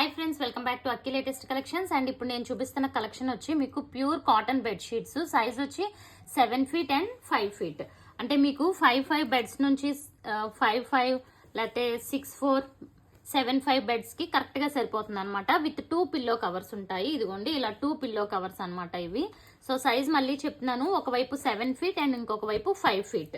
Hi friends, welcome back to Akki latest collections. And ఇప్పుడు నేను చూపిస్తున్న కలెక్షన్ వచ్చి మీకు ప్యూర్ కాటన్ బెడ్షీట్స్. సైజ్ వచ్చి 7 feet అండ్ 5 feet. అంటే మీకు 5 బెడ్స్ నుంచి 5 లేకపోతే 6 7 బెడ్స్ కి కరెక్ట్ గా సరిపోతుంది అనమాట. విత్ 2 పిల్లో కవర్స్ ఉంటాయి. ఇదిగోండి ఇలా 2 పిల్లో కవర్స్ అనమాట ఇవి. సో సైజ్ మళ్ళీ చెప్తున్నాను, ఒకవైపు 7 feet అండ్ ఇంకొక వైపు 5 feet.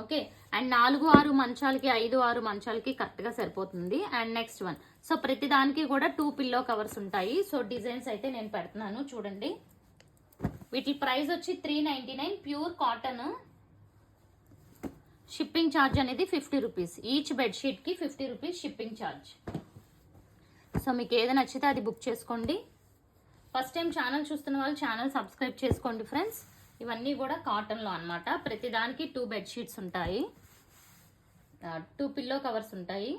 ఓకే, అండ్ 4-6 మంచాలకి 5-6 మంచాలకి కరెక్ట్ గా సరిపోతుంది. అండ్ నెక్స్ట్ వన్, సో ప్రతి దానికి కూడా 2 పిల్లో కవర్స్ ఉంటాయి. సో డిజైన్స్ అయితే నేను పెడుతున్నాను చూడండి. వీటి ప్రైస్ వచ్చి 399 ప్యూర్ కాటన్. షిప్పింగ్ ఛార్జ్ అనేది 50 రూపీస్. ఈచ్ బెడ్షీట్ కి 50 రూపీస్ షిప్పింగ్ ఛార్జ్. సో మీకు ఏది నచ్చితే అది బుక్ చేసుకోండి. ఫస్ట్ టైం ఛానల్ చూస్తున్న వాళ్ళు ఛానల్ సబ్స్క్రైబ్ చేసుకోండి ఫ్రెండ్స్. ఇవన్నీ కూడా కాటన్ లో అనమాట. ప్రతి దానికి 2 బెడ్షీట్స్ ఉంటాయి, 2 పిల్లో కవర్స్ ఉంటాయి.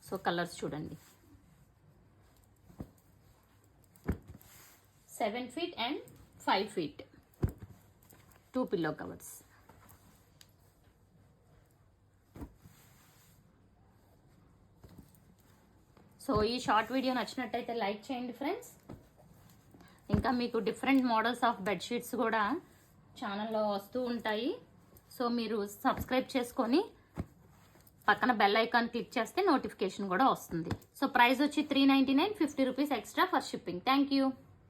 సో కలర్స్ చూడండి, 7 feet and 5 feet 2 pillow covers. So ఈ షార్ట్ వీడియో నచ్చినట్టయితే లైక్ చేయండి ఫ్రెండ్స్. ఇంకా మీకు డిఫరెంట్ మోడల్స్ ఆఫ్ బెడ్షీట్స్ కూడా ఛానల్లో వస్తూ ఉంటాయి. సో మీరు సబ్స్క్రైబ్ చేసుకొని పక్కన బెల్ ఐకాన్ క్లిక్ చేస్తే నోటిఫికేషన్ కూడా వస్తుంది. సో ప్రైస్ వచ్చి 399, 50 rupees extra for shipping. Thank you.